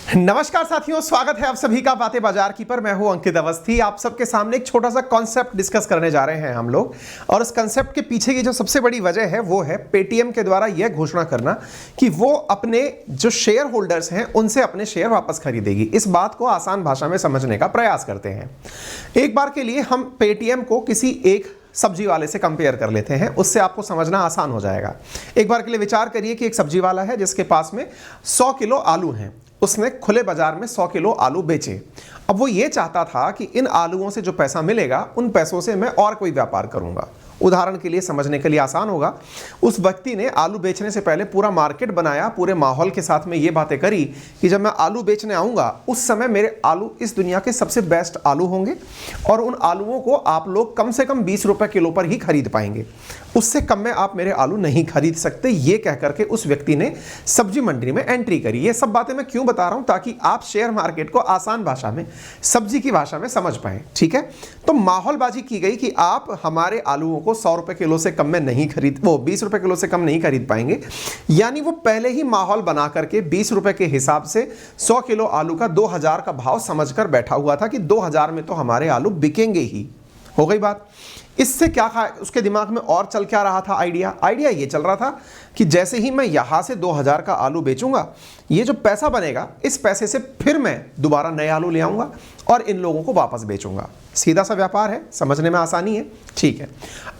नमस्कार साथियों, स्वागत है आप सभी का बातें बाजार की पर। मैं हूं अंकित अवस्थी। आप सबके सामने एक छोटा सा कॉन्सेप्ट डिस्कस करने जा रहे हैं हम लोग, और इस कॉन्सेप्ट के पीछे की जो सबसे बड़ी वजह है वो है पेटीएम के द्वारा यह घोषणा करना कि वो अपने जो शेयर होल्डर्स हैं उनसे अपने शेयर वापस खरीदेगी। इस बात को आसान भाषा में समझने का प्रयास करते हैं। एक बार के लिए हम पेटीएम को किसी एक सब्जी वाले से कंपेयर कर लेते हैं, उससे आपको समझना आसान हो जाएगा। एक बार के लिए विचार करिए कि एक सब्जी वाला है जिसके पास में 100 किलो आलू हैं। उसने खुले बाजार में 100 किलो आलू बेचे। अब वो ये चाहता था कि इन आलूओं से जो पैसा मिलेगा उन पैसों से मैं और कोई व्यापार करूंगा। उदाहरण के लिए समझने के लिए आसान होगा, उस व्यक्ति ने आलू बेचने से पहले पूरा मार्केट बनाया, पूरे माहौल के साथ में ये बातें करी कि जब मैं आलू बेचने आऊँगा उस समय मेरे आलू इस दुनिया के सबसे बेस्ट आलू होंगे और उन आलूओं को आप लोग कम से कम 20 रुपये किलो पर ही खरीद पाएंगे, उससे कम में आप मेरे आलू नहीं खरीद सकते। ये कह करके उस व्यक्ति ने सब्जी मंडी में एंट्री करी। ये सब बातें मैं क्यों बता रहा हूं, ताकि आप शेयर मार्केट को आसान भाषा में, सब्जी की भाषा में समझ पाएं। ठीक है, तो माहौलबाजी की गई कि आप हमारे आलूओं को 100 रुपए किलो से कम में नहीं खरीद, वो 20 रुपए किलो से कम नहीं खरीद पाएंगे। यानी वो पहले ही माहौल बना करके 20 रुपए के हिसाब से 100 किलो आलू का 2000 का भाव समझकर बैठा हुआ था कि 2000 में तो हमारे आलू बिकेंगे ही। हो गई बात। इससे क्या उसके दिमाग में और चल क्या रहा था? आइडिया ये चल रहा था कि जैसे ही मैं यहां से 2000 का आलू बेचूंगा, ये जो पैसा बनेगा इस पैसे से फिर मैं दोबारा नए आलू ले आऊंगा और इन लोगों को वापस बेचूंगा। सीधा सा व्यापार है, समझने में आसानी है। ठीक है,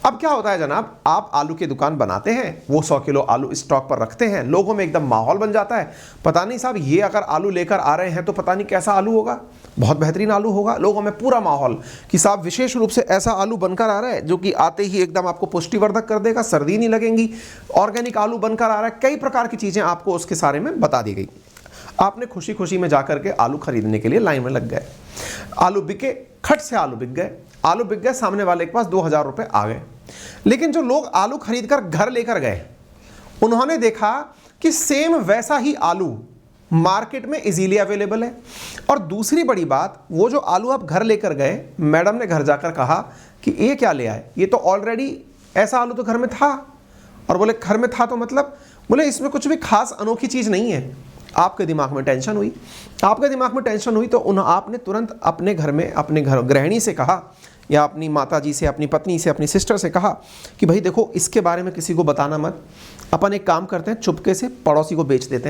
अब क्या होता है जनाब, आप आलू की दुकान बनाते हैं, वो 100 किलो आलू स्टॉक पर रखते हैं, लोगों में एकदम माहौल बन जाता है। पता नहीं साहब, ये अगर आलू लेकर आ रहे हैं तो पता नहीं कैसा आलू होगा, बहुत बेहतरीन आलू होगा। लोगों में पूरा माहौल कि साहब विशेष रूप से ऐसा आलू बनकर आ रहा है जो कि आते ही एकदम आपको पुष्टिवर्धक कर देगा, सर्दी नहीं लगेगी, ऑर्गेनिक आलू बनकर आ रहा है। कई प्रकार की चीजें आपको उसके सारे में बता दी गई। आपने खुशी खुशी में जाकर के आलू खरीदने के लिए लाइन में लग गए। आलू बिके, खट से आलू बिक गए, सामने वाले के पास 2000 रुपए आ गए। लेकिन जो लोग आलू खरीद कर घर लेकर गए, उन्होंने देखा कि सेम वैसा ही आलू मार्केट में इजीली अवेलेबल है। और दूसरी बड़ी बात, वो जो आलू आप घर लेकर गए, मैडम ने घर जाकर कहा कि ये क्या ले आए, ये तो ऑलरेडी ऐसा आलू तो घर में था। और बोले घर में था तो मतलब? बोले इसमें कुछ भी खास अनोखी चीज़ नहीं है। आपके दिमाग में टेंशन हुई तो आपने तुरंत अपने घर में अपने घर गृहिणी से कहा, या अपनी माता जी से, अपनी पत्नी से, अपनी सिस्टर से कहा कि भाई देखो, इसके बारे में किसी को बताना मत। अपन एक काम करते हैं, चुपके से पड़ोसी को बेच देते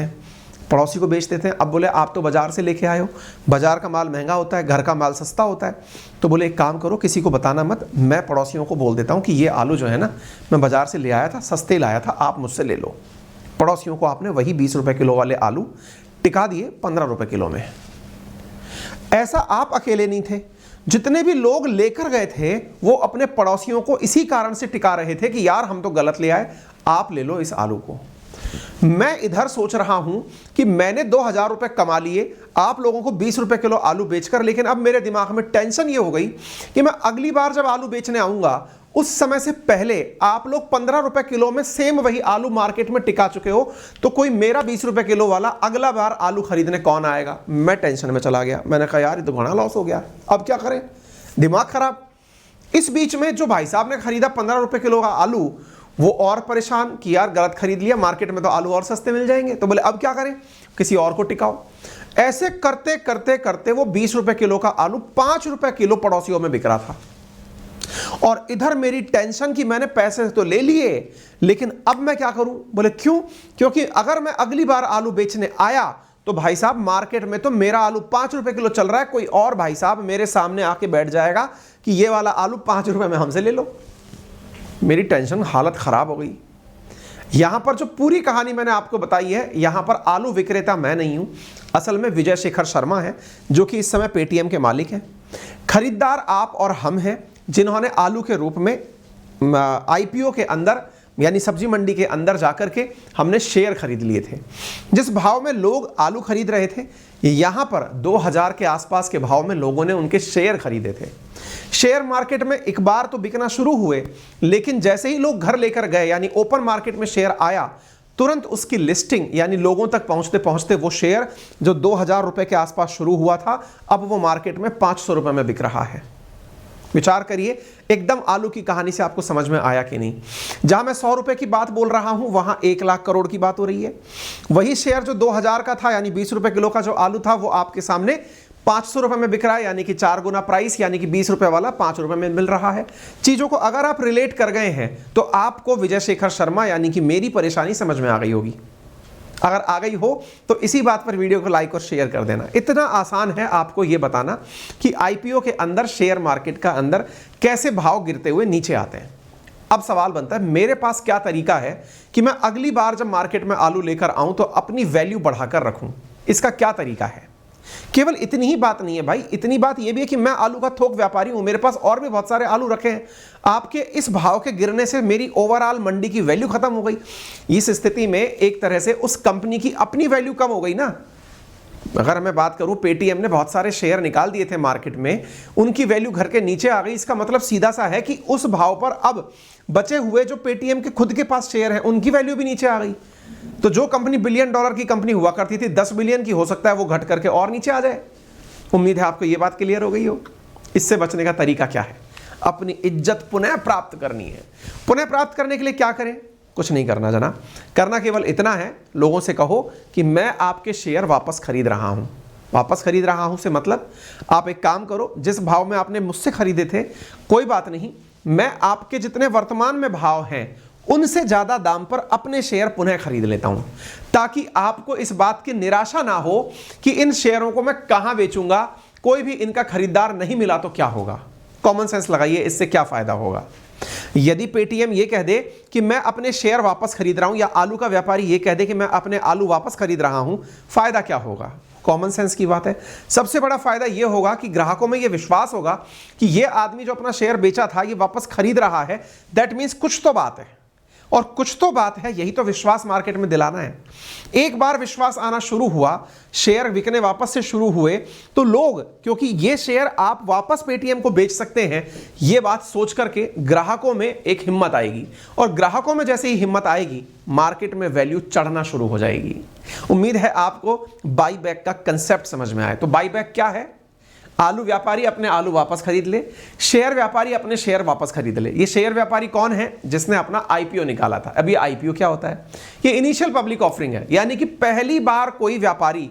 हैं। अब बोले आप तो बाजार से लेके आए हो, बाजार का माल महंगा होता है, घर का माल सस्ता होता है। तो बोले एक काम करो, किसी को बताना मत, मैं पड़ोसियों को बोल देता हूँ कि ये आलू जो है ना, मैं बाजार से ले आया था, सस्ते लाया था, आप मुझसे ले लो। पड़ोसियों को आपने वही 20 रुपए किलो वाले आलू टिका दिए 15 रुपए किलो में। ऐसा आप अकेले नहीं थे, जितने भी लोग लेकर गए थे वो अपने पड़ोसियों को इसी कारण से टिका रहे थे कि यार हम तो गलत ले आए, आप ले लो इस आलू को। मैं इधर सोच रहा हूं कि मैंने 2000 रुपए कमा लिए, आप लोगों को 20 रुपए किलो आलू बेचकर, लेकिन अब मेरे दिमाग में टेंशन ये हो गई कि मैं अगली बार जब आलू बेचने आऊंगा उस समय से पहले आप लोग 15 रुपए किलो में सेम वही आलू मार्केट में टिका चुके हो, तो कोई मेरा 20 रुपए किलो वाला अगला बार आलू खरीदने कौन आएगा? मैं टेंशन में चला गया। मैंने कहा यार ये तो घना लॉस हो गया, अब क्या करें, दिमाग खराब। इस बीच में जो भाई साहब ने खरीदा 15 रुपए किलो का आलू, वो और परेशान कि यार गलत खरीद लिया, मार्केट में तो आलू और सस्ते मिल जाएंगे। तो बोले अब क्या करें, किसी और को टिकाओ। ऐसे करते करते करते वो 20 रुपए किलो का आलू 5 रुपए किलो पड़ोसियों में बिक रहा था। और इधर मेरी टेंशन कि मैंने पैसे तो ले लिए, लेकिन अब मैं क्या करूं? बोले क्यों? क्योंकि अगर मैं अगली बार आलू बेचने आया तो भाई साहब मार्केट में तो मेरा आलू 5 रुपए किलो चल रहा है, कोई और भाई साहब मेरे सामने आके बैठ जाएगा कि ये वाला आलू 5 रुपए में हमसे ले लो। मेरी टेंशन, हालत खराब हो गई। यहां पर जो पूरी कहानी मैंने आपको बताई है, यहां पर आलू विक्रेता मैं नहीं हूं, असल में विजय शेखर शर्मा है, जो कि इस समय पेटीएम के मालिक हैं। खरीदार आप और हम हैं, जिन्होंने आलू के रूप में आईपीओ के अंदर, यानी सब्जी मंडी के अंदर जाकर के हमने शेयर खरीद लिए थे। जिस भाव में लोग आलू खरीद रहे थे, यहां पर 2000 के आसपास के भाव में लोगों ने उनके शेयर खरीदे थे। शेयर मार्केट में एक बार तो बिकना शुरू हुए, लेकिन जैसे ही लोग घर लेकर गए, यानी ओपन मार्केट में शेयर आया, तुरंत उसकी लिस्टिंग, यानी लोगों तक पहुंचते पहुंचते वो शेयर जो 2000 रुपए के आसपास शुरू हुआ था, अब वो मार्केट में 500 रुपए में बिक रहा है। विचार करिए, एकदम आलू की कहानी से आपको समझ में आया कि नहीं? जहां मैं 100 रुपए की बात बोल रहा हूं वहां 1 लाख करोड़ की बात हो रही है। वही शेयर जो 2000 का था यानी 20 रुपए किलो का जो आलू था वो आपके सामने 500 रुपए में बिक रहा है, यानी कि 4 गुना प्राइस, यानी कि 20 रुपए वाला 5 रुपए में मिल रहा है। चीजों को अगर आप रिलेट कर गए हैं तो आपको विजय शेखर शर्मा यानी कि मेरी परेशानी समझ में आ गई होगी। अगर आ गई हो तो इसी बात पर वीडियो को लाइक और शेयर कर देना। इतना आसान है आपको यह बताना कि आईपीओ के अंदर, शेयर मार्केट का अंदर कैसे भाव गिरते हुए नीचे आते हैं। अब सवाल बनता है मेरे पास क्या तरीका है कि मैं अगली बार जब मार्केट में आलू लेकर आऊं तो अपनी वैल्यू बढ़ाकर रखूं। इसका क्या तरीका है? केवल इतनी ही बात नहीं है भाई, इतनी बात यह भी है कि मैं आलू का थोक व्यापारी हूं, मेरे पास और भी बहुत सारे आलू रखे हैं। आपके इस भाव के गिरने से मेरी ओवरऑल मंडी की वैल्यू खत्म हो गई। इस स्थिति में एक तरह से उस कंपनी की अपनी वैल्यू कम हो गई ना। अगर मैं बात करूं, पेटीएम ने बहुत सारे शेयर निकाल दिए थे मार्केट में, उनकी वैल्यू घर के नीचे आ गई। इसका मतलब सीधा सा है कि उस भाव पर अब बचे हुए जो पेटीएम के खुद के पास शेयर हैं उनकी वैल्यू भी नीचे आ गई। तो जो कंपनी $1 बिलियन की कंपनी हुआ करती थी 10 बिलियन की, हो सकता है वो घट करके और नीचे आ जाए। उम्मीद है आपको ये बात क्लियर हो गई हो। इससे बचने का तरीका क्या है? अपनी इज्जत पुनः प्राप्त करनी है। पुनः प्राप्त करने के लिए क्या करें? कुछ नहीं करना जना, करना केवल इतना है, लोगों से कहो कि मैं आपके शेयर वापस खरीद रहा हूं। वापस खरीद रहा हूं से मतलब आप एक काम करो, जिस भाव में आपने मुझसे खरीदे थे कोई बात नहीं, मैं आपके जितने वर्तमान में भाव हैं उनसे ज्यादा दाम पर अपने शेयर पुनः खरीद लेता हूं, ताकि आपको इस बात की निराशा ना हो कि इन शेयरों को मैं कहां बेचूंगा, कोई भी इनका खरीदार नहीं मिला तो क्या होगा। कॉमन सेंस लगाइए, इससे क्या फायदा होगा। यदि पेटीएम ये कह दे कि मैं अपने शेयर वापस खरीद रहा हूं, या आलू का व्यापारी ये कह दे कि मैं अपने आलू वापस खरीद रहा हूं, फायदा क्या होगा? कॉमन सेंस की बात है। सबसे बड़ा फायदा यह होगा कि ग्राहकों में यह विश्वास होगा कि यह आदमी जो अपना शेयर बेचा था ये वापस खरीद रहा है, दैट मीन्स कुछ तो बात है। और कुछ तो बात है, यही तो विश्वास मार्केट में दिलाना है। एक बार विश्वास आना शुरू हुआ, शेयर बिकने वापस से शुरू हुए, तो लोग, क्योंकि ये शेयर आप वापस पेटीएम को बेच सकते हैं, ये बात सोच करके ग्राहकों में एक हिम्मत आएगी। और ग्राहकों में जैसे ही हिम्मत आएगी, मार्केट में वैल्यू चढ़ना शुरू हो जाएगी। उम्मीद है आपको बाई बैक का कंसेप्ट समझ में आए। तो बाई बैक क्या है? आलू व्यापारी अपने आलू वापस खरीद ले, शेयर व्यापारी अपने शेयर वापस खरीद ले। ये शेयर व्यापारी कौन है? जिसने अपना आईपीओ निकाला था। अब ये आईपीओ क्या होता है? ये इनिशियल पब्लिक ऑफरिंग है, यानी कि पहली बार कोई व्यापारी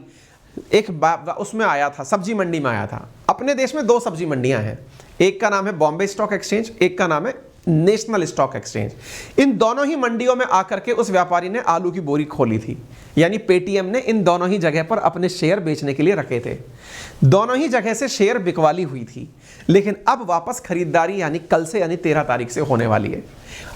उसमें आया था, सब्जी मंडी में आया था। अपने देश में 2 सब्जी मंडियां हैं, एक का नाम है बॉम्बे स्टॉक एक्सचेंज, एक का नाम है नेशनल स्टॉक एक्सचेंज। इन दोनों ही मंडियों में आकर के उस व्यापारी ने आलू की बोरी खोली थी, यानी पेटीएम ने इन दोनों ही जगह पर अपने शेयर बेचने के लिए रखे थे। दोनों ही जगह से शेयर बिकवाली हुई थी, लेकिन अब वापस खरीदारी यानी कल से, यानी 13 तारीख से होने वाली है।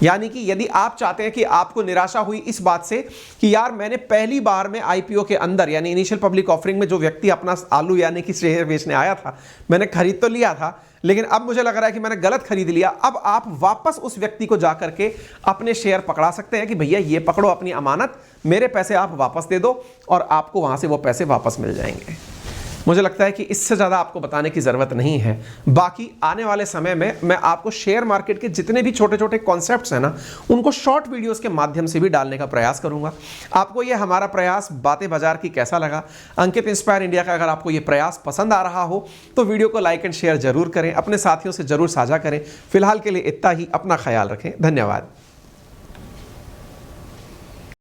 यानी कि यदि आप चाहते हैं कि आपको निराशा हुई इस बात से कि यार मैंने पहली बार में आईपीओ के अंदर, यानी इनिशियल पब्लिक ऑफरिंग में जो व्यक्ति अपना आलू यानी कि शेयर बेचने आया था, मैंने खरीद तो लिया था, लेकिन अब मुझे लग रहा है कि मैंने गलत खरीद लिया। अब आप वापस उस व्यक्ति को जाकर के अपने शेयर पकड़ा सकते हैं कि भैया ये पकड़ो अपनी अमानत, मेरे पैसे आप वापस दे दो, और आपको वहां से वो पैसे वापस मिल जाएंगे। मुझे लगता है कि इससे ज़्यादा आपको बताने की ज़रूरत नहीं है। बाकी आने वाले समय में मैं आपको शेयर मार्केट के जितने भी छोटे छोटे कॉन्सेप्ट्स हैं ना, उनको शॉर्ट वीडियोस के माध्यम से भी डालने का प्रयास करूंगा। आपको ये हमारा प्रयास बातें बाजार की कैसा लगा? अंकित इंस्पायर इंडिया का अगर आपको ये प्रयास पसंद आ रहा हो तो वीडियो को लाइक एंड शेयर जरूर करें, अपने साथियों से जरूर साझा करें। फिलहाल के लिए इतना ही, अपना ख्याल रखें। धन्यवाद।